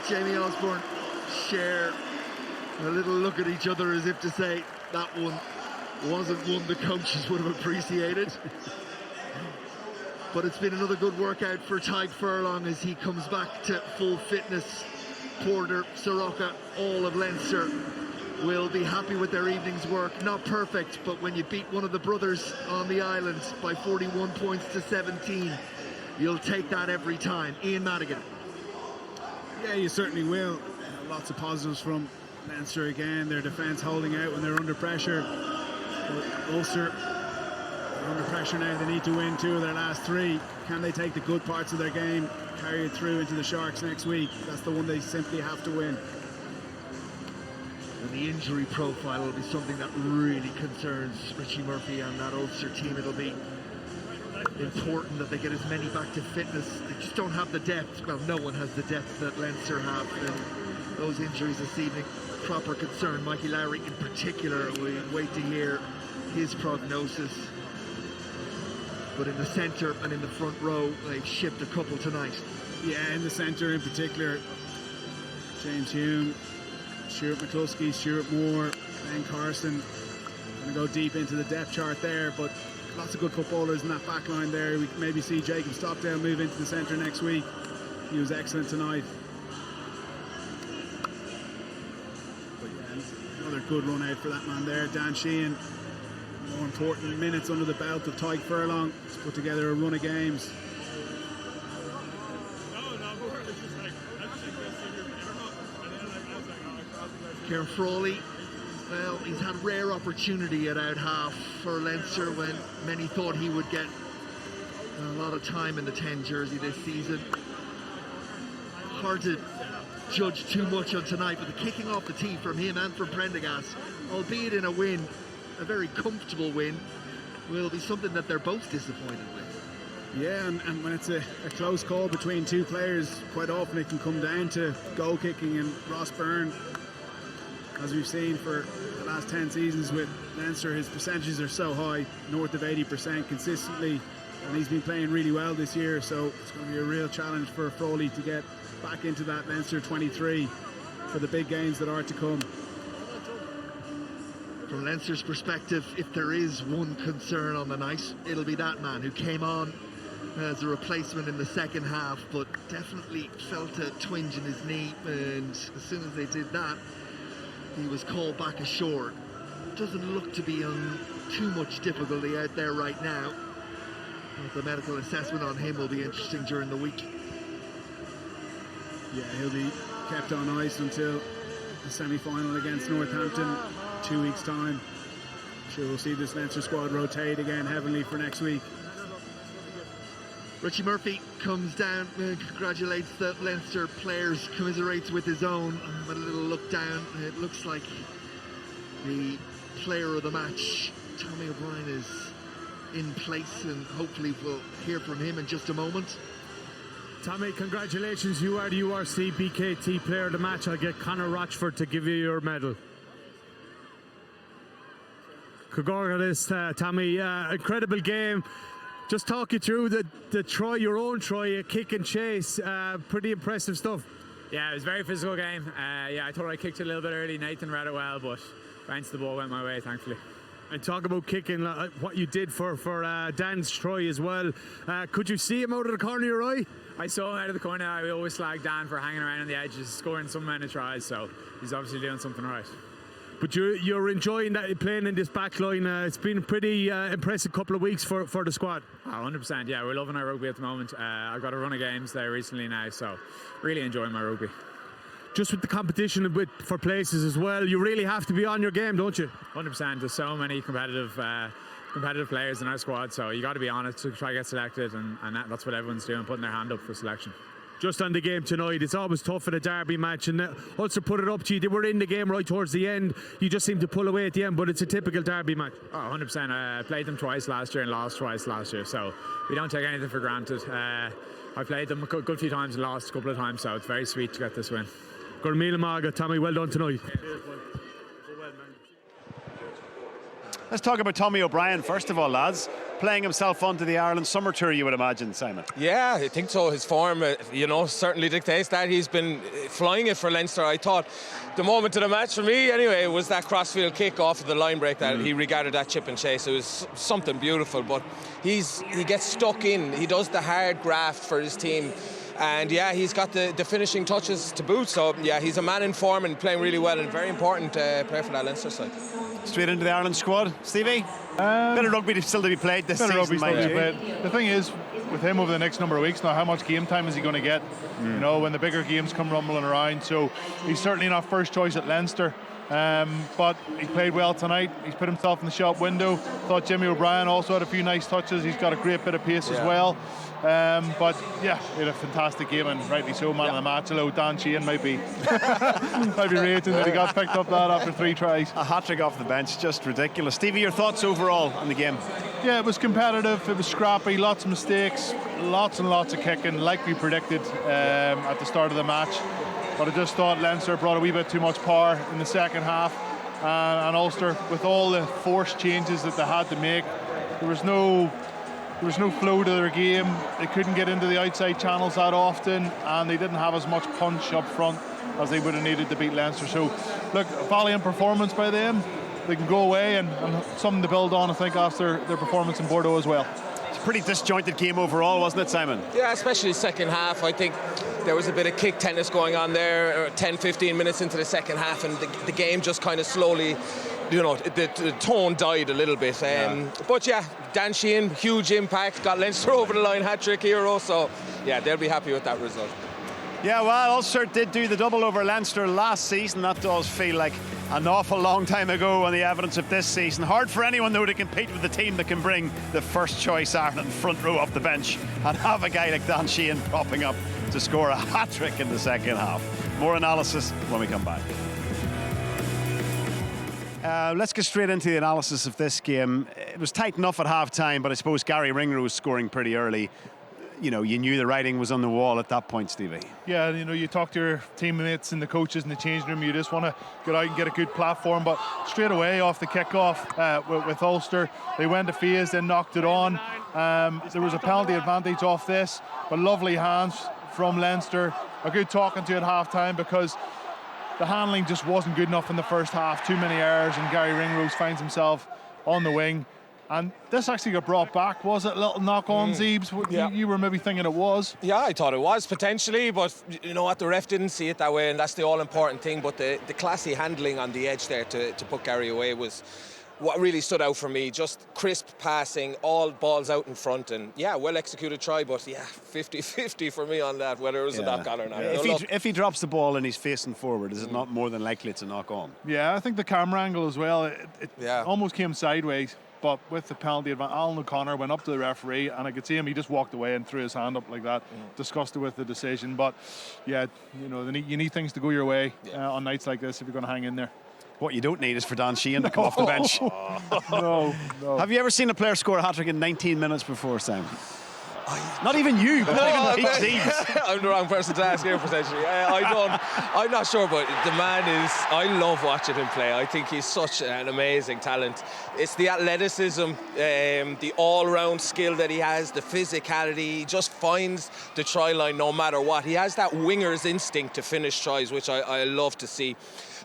Jamie Osborne share a little look at each other as if to say that one wasn't one the coaches would have appreciated. But it's been another good workout for Tadhg Furlong as he comes back to full fitness. Porter, Soroka, all of Leinster will be happy with their evening's work. Not perfect, but when you beat one of the brothers on the island by 41 points to 17, you'll take that every time. Ian Madigan. Yeah, you certainly will. Lots of positives from Leinster again. Their defence holding out when they're under pressure. But Ulster are under pressure now. They need to win 2 of their last 3. Can they take the good parts of their game, carry it through into the Sharks next week? That's the one they simply have to win. And the injury profile will be something that really concerns Richie Murphy and that Ulster team. It'll be important that they get as many back to fitness. They just don't have the depth. Well, no one has the depth that Leinster have. And those injuries this evening, proper concern. Mikey Lowry in particular, we wait to hear his prognosis. But in the centre and in the front row, they've shipped a couple tonight. Yeah, in the centre in particular, James Hume, Stuart McCluskey, Stuart Moore, Ben Carson. Going to go deep into the depth chart there, but lots of good footballers in that back line there. We can maybe see Jacob Stockdale move into the centre next week. He was excellent tonight. But yeah, another good run out for that man there. Dan Sheehan, more important minutes under the belt of Tadhg Furlong. He's put together a run of games. Kieran Frawley, well, he's had rare opportunity at out half for Leinster when many thought he would get a lot of time in the 10 jersey this season. Hard to judge too much on tonight, but the kicking off the tee from him and from Prendergast, albeit in a win, a very comfortable win, will be something that they're both disappointed with. Yeah, and when it's a close call between 2 players, quite often it can come down to goal kicking, and Ross Byrne, as we've seen for the last 10 seasons with Leinster, his percentages are so high, north of 80% consistently, and he's been playing really well this year, so it's going to be a real challenge for Frawley to get back into that Leinster 23 for the big games that are to come. From Leinster's perspective, if there is one concern on the night, it'll be that man who came on as a replacement in the second half, but definitely felt a twinge in his knee, and as soon as they did that, he was called back ashore. Doesn't look to be on too much difficulty out there right now. The medical assessment on him will be interesting during the week. Yeah, he'll be kept on ice until the semi-final against Northampton, 2 weeks' time. I'm sure we'll see this Leinster squad rotate again heavily for next week. Richie Murphy comes down and congratulates the Leinster players, commiserates with his own. With a little look down, it looks like the player of the match, Tommy O'Brien, is in place, and hopefully we'll hear from him in just a moment. Tommy, congratulations, you are the URC BKT player of the match. I'll get Conor Rochford to give you your medal. Congratulations, Tommy, incredible game. Just talk you through the try, your own try, a kick and chase. Pretty impressive stuff. Yeah, it was a very physical game. Yeah, I thought I kicked it a little bit early. Nathan read it well, but bounce the ball went my way, thankfully. And talk about kicking, what you did for Dan's try as well. Could you see him out of the corner of your eye? I saw him out of the corner. I always slag Dan for hanging around on the edges, scoring some amount of tries, so he's obviously doing something right. But you're enjoying that playing in this back line. It's been a pretty impressive couple of weeks for the squad. Oh, 100%, yeah, we're loving our rugby at the moment. I've got a run of games there recently now, so really enjoying my rugby. Just with the competition for places as well, you really have to be on your game, don't you? 100%, there's so many competitive players in our squad, so you got to be on it to try to get selected, and that's what everyone's doing, putting their hand up for selection. Just on the game tonight, it's always tough in a derby match, and Ulster put it up to you. They were in the game right towards the end. You just seem to pull away at the end, but it's a typical derby match. Oh, 100%. I played them twice last year and lost twice last year, so we don't take anything for granted. I played them a good few times and lost a couple of times, so it's very sweet to get this win. Gormila Maga, Tommy, well done tonight. Let's talk about Tommy O'Brien first of all, lads. playing himself onto the Ireland summer tour, you would imagine, Simon. Yeah, I think so. His form, certainly dictates that. He's been flying it for Leinster. I thought the moment of the match for me, anyway, was that crossfield kick off of the line break that he regarded that chip and chase. It was something beautiful, but he gets stuck in. He does the hard graft for his team. And yeah, he's got the finishing touches to boot. So yeah, he's a man in form and playing really well, and very important player for that Leinster side. Straight into the Ireland squad, Stevie. Bit of rugby still to be played this season. The thing is, with him over the next number of weeks now, how much game time is he going to get? You know, when the bigger games come rumbling around. So he's certainly not first choice at Leinster. But he played well tonight. He's put himself in the shop window. Thought Jimmy O'Brien also had a few nice touches. He's got a great bit of pace as well. But yeah, he had a fantastic game, and rightly so, man of the match. Although Dan Sheehan might be raging that he got picked up that after 3 tries. A hat-trick off the bench, just ridiculous. Stevie, your thoughts overall on the game? Yeah, it was competitive, it was scrappy, lots of mistakes, lots and lots of kicking, like we predicted at the start of the match. But I just thought Leinster brought a wee bit too much power in the second half, and Ulster, with all the forced changes that they had to make, there was no flow to their game. They couldn't get into the outside channels that often, and they didn't have as much punch up front as they would have needed to beat Leinster. So, look, a valiant performance by them. They can go away and something to build on, I think, after their performance in Bordeaux as well. It's a pretty disjointed game overall, wasn't it, Simon? Yeah, especially second half. I think there was a bit of kick tennis going on there 10-15 minutes into the second half, and the game just kind of slowly, the tone died a little bit. But yeah, Dan Sheehan, huge impact, got Leinster over the line, hat-trick hero, so yeah, they'll be happy with that result. Yeah, well, Ulster did do the double over Leinster last season. That does feel like an awful long time ago on the evidence of this season. Hard for anyone, though, to compete with the team that can bring the first choice Ireland front row off the bench and have a guy like Dan Sheehan propping up to score a hat-trick in the second half. More analysis when we come back. Let's get straight into the analysis of this game. It was tight enough at half-time, but I suppose Gary Ringrose scoring pretty early. You knew the writing was on the wall at that point, Stevie. Yeah, you talk to your teammates and the coaches in the changing room, you just want to get out and get a good platform, but straight away off the kick-off with Ulster, they went to phase, then knocked it on. There was a penalty advantage off this, but lovely hands from Leinster. A good talking to at half-time, because the handling just wasn't good enough in the first half. Too many errors, and Gary Ringrose finds himself on the wing. And this actually got brought back. Was it a little knock-on, Zeebs? Yeah. You were maybe thinking it was? Yeah, I thought it was, potentially, but you know what, the ref didn't see it that way, and that's the all-important thing. But the classy handling on the edge there to put Gary away was what really stood out for me. Just crisp passing, all balls out in front, and yeah, well-executed try, but yeah, 50-50 for me on that, whether it was a knock-on or not. Yeah. If he drops the ball and he's facing forward, is it not more than likely it's a knock-on? Yeah, I think the camera angle as well, it Yeah. almost came sideways. But with the penalty advantage, Alan O'Connor went up to the referee, and I could see him, he just walked away and threw his hand up like that, disgusted with the decision. But yeah, you need things to go your way on nights like this if you're going to hang in there. What you don't need is for Dan Sheehan to come off the bench. No. Have you ever seen a player score a hat-trick in 19 minutes before, Sam? Not even you, but not even Zeebs. I'm the wrong person to ask here, potentially. I'm not sure, but the man is, I love watching him play. I think he's such an amazing talent. It's the athleticism, the all-round skill that he has, the physicality. He just finds the try line no matter what. He has that winger's instinct to finish tries, which I love to see.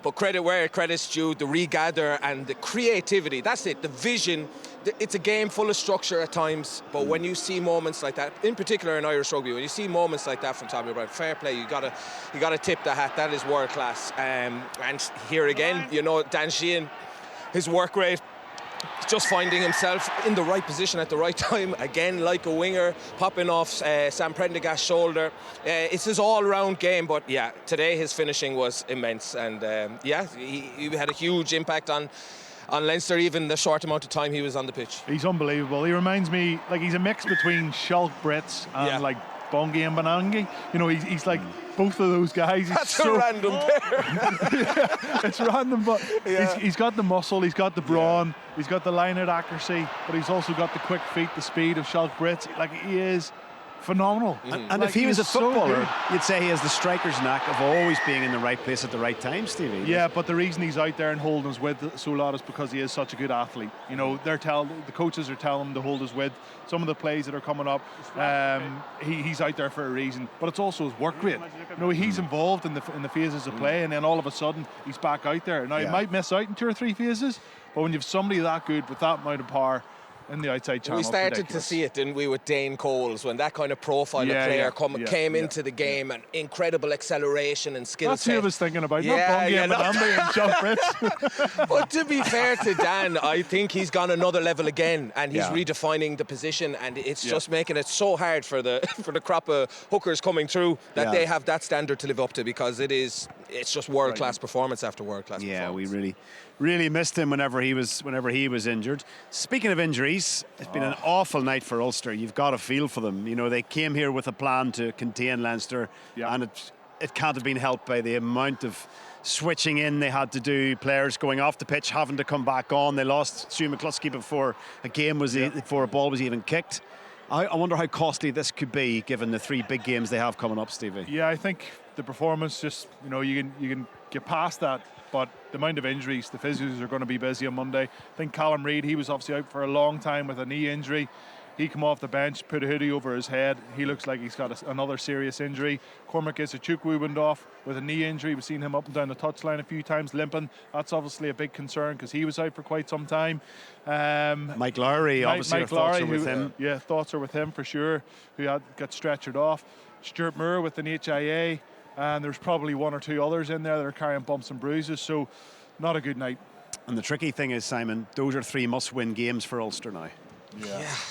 But credit where credit's due, the regather and the creativity. That's it, the vision. It's a game full of structure at times, but when you see moments like that, in particular in Irish rugby, when you see moments like that from Tommy O'Brien, fair play, you gotta tip the hat. That is world class. And here again, Dan Sheehan, his work rate, just finding himself in the right position at the right time, again like a winger, popping off Sam Prendergast's shoulder. It's his all-round game, but yeah, today his finishing was immense, and he had a huge impact on Leinster, even the short amount of time he was on the pitch. He's unbelievable. He reminds me, like, he's a mix between Shulk Brits and like Bongi and Benangi. He's like both of those guys. That's a random pair. It's random, but he's got the muscle, he's got the brawn, he's got the line-out accuracy, but he's also got the quick feet, the speed of Shulk Brits. Like, he is phenomenal. And if he was a footballer, you'd say he has the striker's knack of always being in the right place at the right time, Stevie. Yeah, but the reason he's out there and holding his width so a lot is because he is such a good athlete. You know, the coaches are telling him to hold his width. Some of the plays that are coming up, he's out there for a reason. But it's also his work rate. You know, he's involved in the phases of play, and then all of a sudden he's back out there. Now he might miss out in 2 or 3 phases, but when you've somebody that good with that amount of power in the outside channel, we started to see it, didn't we, with Dane Coles, when that kind of profile of player came into the game, and incredible acceleration and skill That's set. who I was thinking about, not Bungie and Madambi and John Fritz. But to be fair to Dan, I think he's gone another level again, and he's redefining the position, and it's just making it so hard for the crop of hookers coming through that they have that standard to live up to, because it's just world-class performance after world-class performance. Yeah, we really missed him whenever he was injured. Speaking of injuries, it's been an awful night for Ulster. You've got a feel for them. You know, they came here with a plan to contain Leinster, and it can't have been helped by the amount of switching in they had to do, players going off the pitch, having to come back on. They lost Stu McCluskey before a ball was even kicked. I wonder how costly this could be, given the 3 big games they have coming up, Stevie. Yeah, I think the performance, just, you know, you can get past that, but the amount of injuries, the physios are going to be busy on Monday. I think Callum Reid, he was obviously out for a long time with a knee injury. He came off the bench, put a hoodie over his head. He looks like he's got another serious injury. Cormac Isachukwu went off with a knee injury. We've seen him up and down the touchline a few times limping. That's obviously a big concern because he was out for quite some time. Mike Lowry, obviously, thoughts are with him. Yeah, thoughts are with him for sure, who got stretchered off. Stuart Moore with an HIA. And there's probably 1 or 2 others in there that are carrying bumps and bruises, so not a good night. And the tricky thing is, Simon, those are 3 must-win games for Ulster now.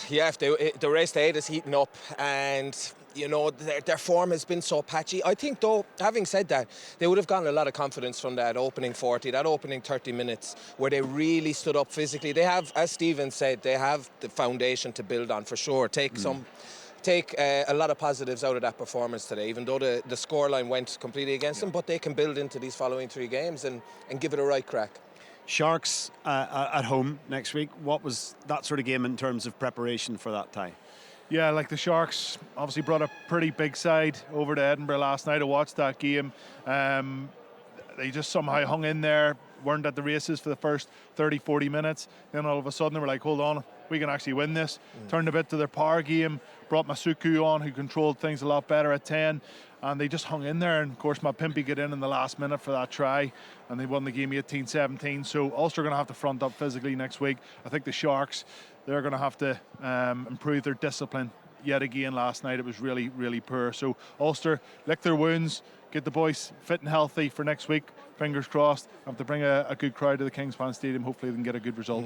Yeah, the race to 8 is heating up, and you know their form has been so patchy. I think, though, having said that, they would have gotten a lot of confidence from that opening 40, that opening 30 minutes, where they really stood up physically. They have, as Stephen said, they have the foundation to build on for sure. Take a lot of positives out of that performance today, even though the scoreline went completely against them, but they can build into these following 3 games and give it a right crack. Sharks at home next week. What was that sort of game in terms of preparation for that tie? Yeah, like the Sharks obviously brought a pretty big side over to Edinburgh last night. I watched that game. They just somehow hung in there, weren't at the races for the first 30-40 minutes. Then all of a sudden they were like, hold on, we can actually win this. Turned a bit to their power game, brought Masuku on, who controlled things a lot better at 10, and they just hung in there. And of course Mapimpi got in the last minute for that try, and they won the game 18-17. So Ulster are going to have to front up physically next week. I think the Sharks, they're going to have to improve their discipline. Yet again last night it was really, really poor. So Ulster, lick their wounds, get the boys fit and healthy for next week. Fingers crossed. Have to bring a good crowd to the Kingspan Stadium. Hopefully they can get a good result.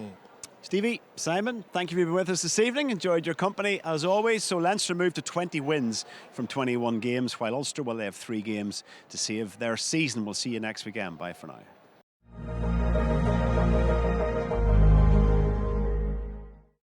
Stevie, Simon, thank you for being with us this evening. Enjoyed your company as always. So Leinster moved to 20 wins from 21 games, while Ulster, well, they have 3 games to save their season. We'll see you next weekend. Bye for now.